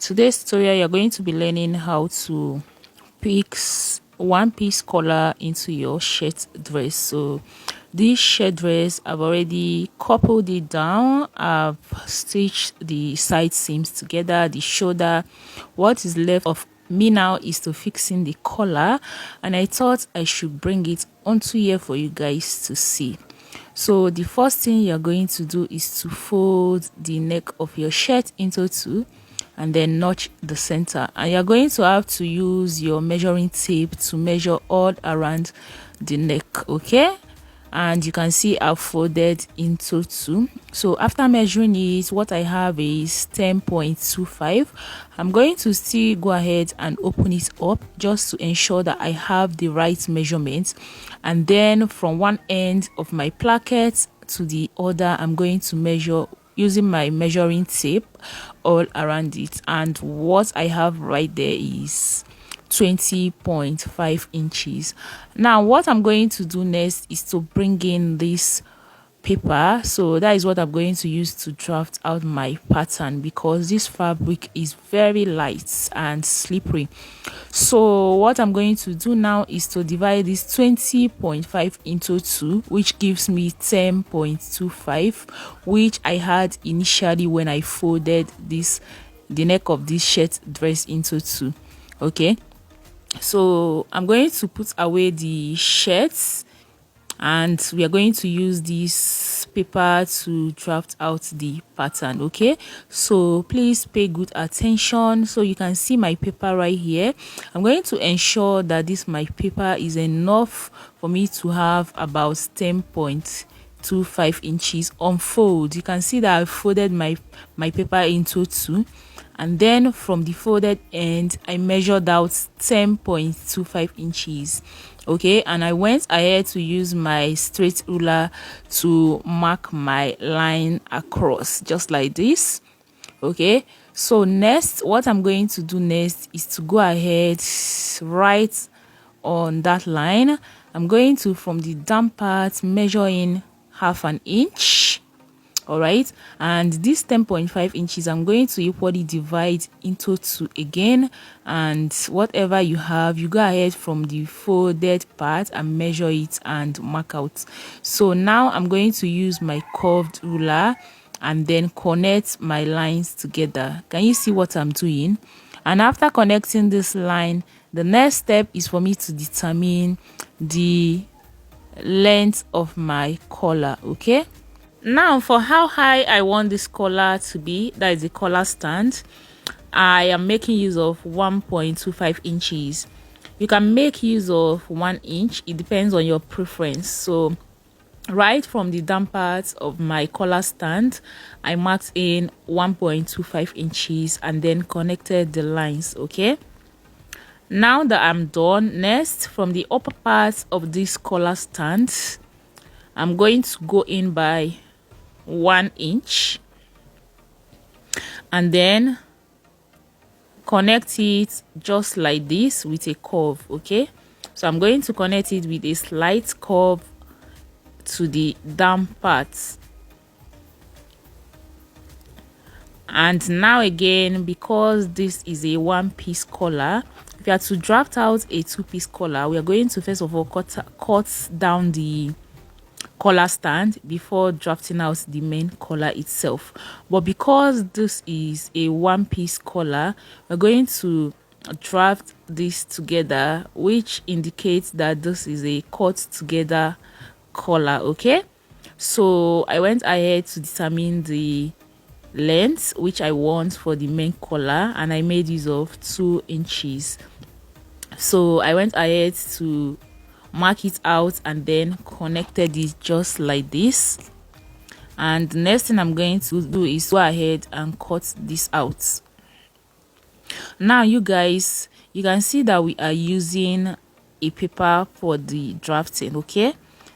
Today's tutorial, you're going to be learning how to pick one piece collar into your shirt dress. So this shirt dress, I've already coupled it down. I've stitched the side seams together, the shoulder. What is left of me now is to fixing the collar, and I thought I should bring it onto here for you guys to see. So the first thing you're going to do is to fold the neck of your shirt into two and then notch the center, and you're going to have to use your measuring tape to measure all around the neck. Okay, and you can see I've folded into two. So after measuring it, what I have is 10.25. I'm going to still go ahead and open it up just to ensure that I have the right measurements, and then from one end of my placket to the other, I'm going to measure using my measuring tape all around it, and what I have right there is 20.5 inches. Now what I'm going to do next is to bring in this paper. So that is what I'm going to use to draft out my pattern, because this fabric is very light and slippery. So what I'm going to do now is to divide this 20.5 into 2, which gives me 10.25, which I had initially when I folded the neck of this shirt dress into 2. Okay, so I'm going to put away the shirts, and we are going to use this paper to draft out the pattern. Okay, so please pay good attention. So you can see my paper right here. I'm going to ensure that my paper is enough for me to have about 10.25 inches on fold. You can see that I folded my paper into two, and then from the folded end I measured out 10.25 inches. Okay, and I went ahead to use my straight ruler to mark my line across, just like this. Okay, so next, what I'm going to do next is to go ahead right on that line. I'm going to, from the down part, measure in half an inch. All right, and this 10.5 inches I'm going to equally divide into two again, and whatever you have, you go ahead from the folded part and measure it and mark out. So now I'm going to use my curved ruler and then connect my lines together. Can you see what I'm doing? And after connecting this line, the next step is for me to determine the length of my collar. Okay, now for how high I want this collar to be, that is the collar stand, I am making use of 1.25 inches. You can make use of 1 inch, it depends on your preference. So right from the down part of my collar stand, I marked in 1.25 inches and then connected the lines. Okay, now that I'm done, next, from the upper part of this collar stand, I'm going to go in by 1 inch and then connect it just like this with a curve. Okay, so I'm going to connect it with a slight curve to the down part. And now again, because this is a one-piece collar, if you are to draft out a two-piece collar, we are going to first of all cut down the collar stand before drafting out the main collar itself. But because this is a one-piece collar, we're going to draft this together, which indicates that this is a cut together collar. Okay, so I went ahead to determine the length which I want for the main collar, and I made use of 2 inches. So I went ahead to mark it out and then connected it just like this. And the next thing I'm going to do is go ahead and cut this out. Now you guys, you can see that we are using a paper for the drafting. Okay,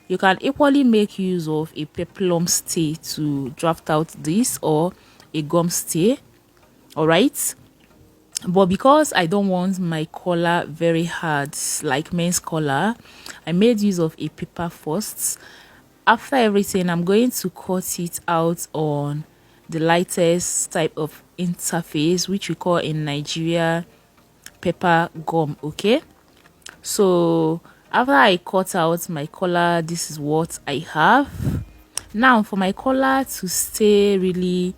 you can equally make use of a peplum stay to draft out this, or a gum stay. All right, but because I don't want my collar very hard like men's collar, I made use of a paper first. After everything, I'm going to cut it out on the lightest type of interface, which we call in Nigeria paper gum. Okay, so after I cut out my collar, this is what I have. Now for my collar to stay really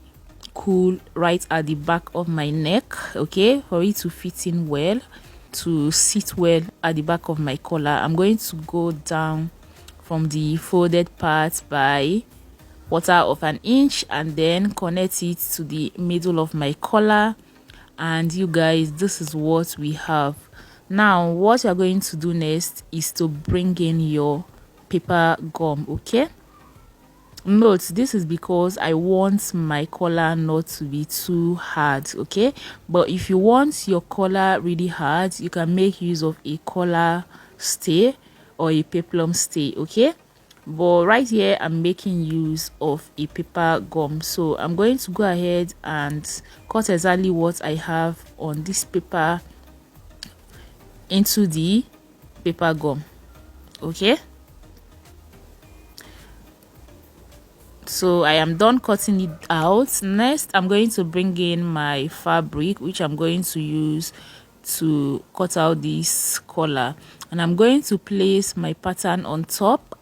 cool right at the back of my neck, okay, for it to fit in well, to sit well at the back of my collar, I'm going to go down from the folded part by 1/4 inch and then connect it to the middle of my collar. And you guys, this is what we have. Now what you're going to do next is to bring in your paper gum. Okay, note this is because I want my collar not to be too hard. Okay, but if you want your collar really hard, you can make use of a collar stay or a peplum stay. Okay, but right here I'm making use of a paper gum, so I'm going to go ahead and cut exactly what I have on this paper into the paper gum. Okay, so I am done cutting it out. Next I'm going to bring in my fabric, which I'm going to use to cut out this collar, and I'm going to place my pattern on top.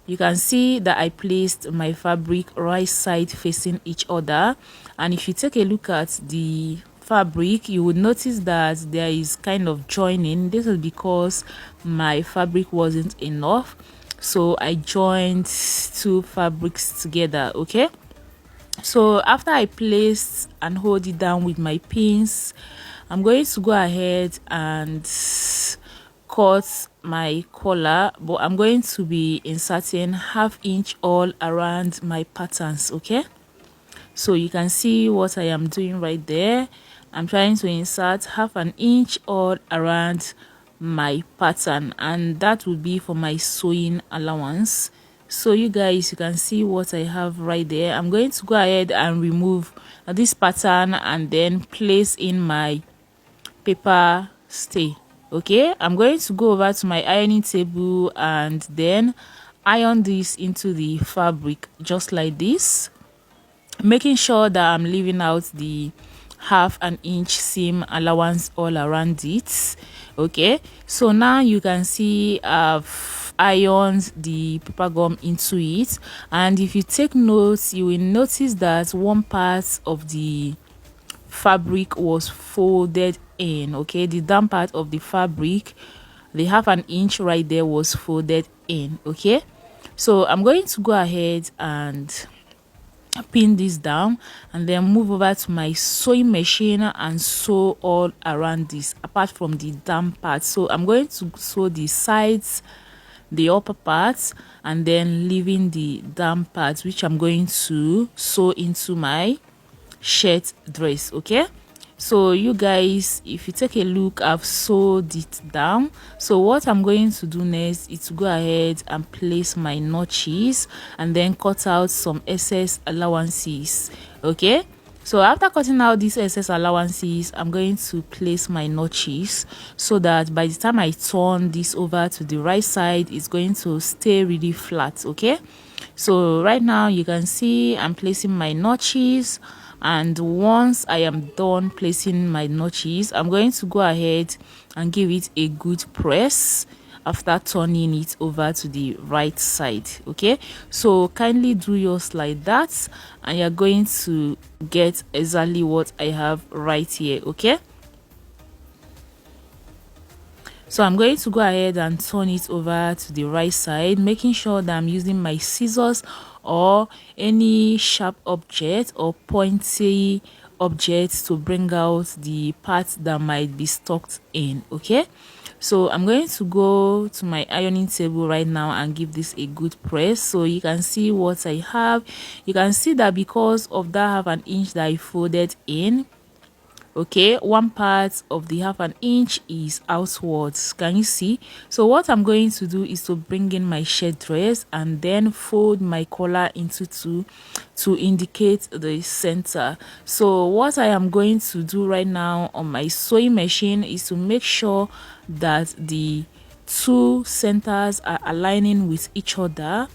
You can see that I placed my fabric right side facing each other, and if you take a look at the fabric, you would notice that there is kind of joining. This is because my fabric wasn't enough, so I joined two fabrics together. Okay, so after I placed and hold it down with my pins, I'm going to go ahead and cut my collar, but I'm going to be inserting 1/2 inch all around my patterns. Okay, so you can see what I am doing right there. I'm trying to insert 1/2 inch all around my pattern, and that will be for my sewing allowance. So you guys, you can see what I have right there. I'm going to go ahead and remove this pattern and then place in my paper stay. Okay, I'm going to go over to my ironing table and then iron this into the fabric just like this, making sure that I'm leaving out the 1/2 inch seam allowance all around it. Okay, so now you can see I've ironed the paper gum into it, and if you take notes, you will notice that one part of the fabric was folded in. Okay, the down part of the fabric, the 1/2 inch right there, was folded in. Okay, so I'm going to go ahead and pin this down and then move over to my sewing machine and sew all around this apart from the down part. So I'm going to sew the sides, the upper parts, and then leaving the down part, which I'm going to sew into my shirt dress. Okay, so you guys, if you take a look, I've sewed it down. So what I'm going to do next is to go ahead and place my notches and then cut out some excess allowances. Okay, so after cutting out these excess allowances, I'm going to place my notches so that by the time I turn this over to the right side, it's going to stay really flat. Okay, so right now you can see I'm placing my notches, and once I am done placing my notches, I'm going to go ahead and give it a good press after turning it over to the right side. Okay, so kindly do yours like that and you're going to get exactly what I have right here. Okay, so I'm going to go ahead and turn it over to the right side, making sure that I'm using my scissors or any sharp object or pointy object to bring out the parts that might be stuck in. Okay, so I'm going to go to my ironing table right now and give this a good press so you can see what I have. You can see that because of that 1/2 inch that I folded in, okay, one part of the 1/2 inch is outwards. Can you see? So what I'm going to do is to bring in my shirt dress and then fold my collar into two to indicate the center. So what I am going to do right now on my sewing machine is to make sure that the two centers are aligning with each other.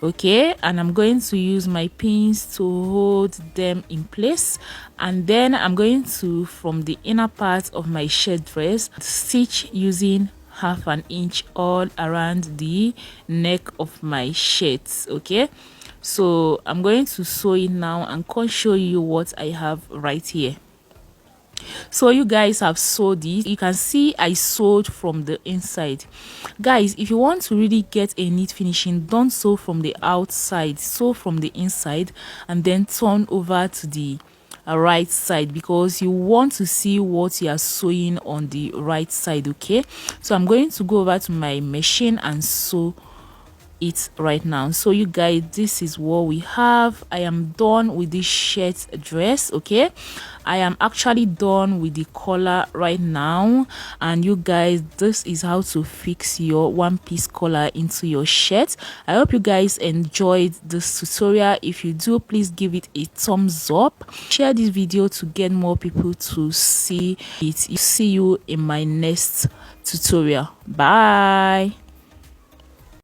okay, and I'm going to use my pins to hold them in place, and then I'm going to, from the inner part of my shirt dress, stitch using half an inch all around the neck of my shirt. Okay, so I'm going to sew it now and can show you what I have right here. So you guys have sewed this. You can see I sewed from the inside. Guys, if you want to really get a neat finishing, don't sew from the outside, sew from the inside and then turn over to the right side, because you want to see what you are sewing on the right side. Okay, so I'm going to go over to my machine and sew it right now. So you guys, this is what we have. I am done with this shirt dress. Okay, I am actually done with the collar right now, and you guys, this is how to fix your one-piece collar into your shirt. I hope you guys enjoyed this tutorial. If you do, please give it a thumbs up, share this video to get more people to see it. See you in my next tutorial. Bye.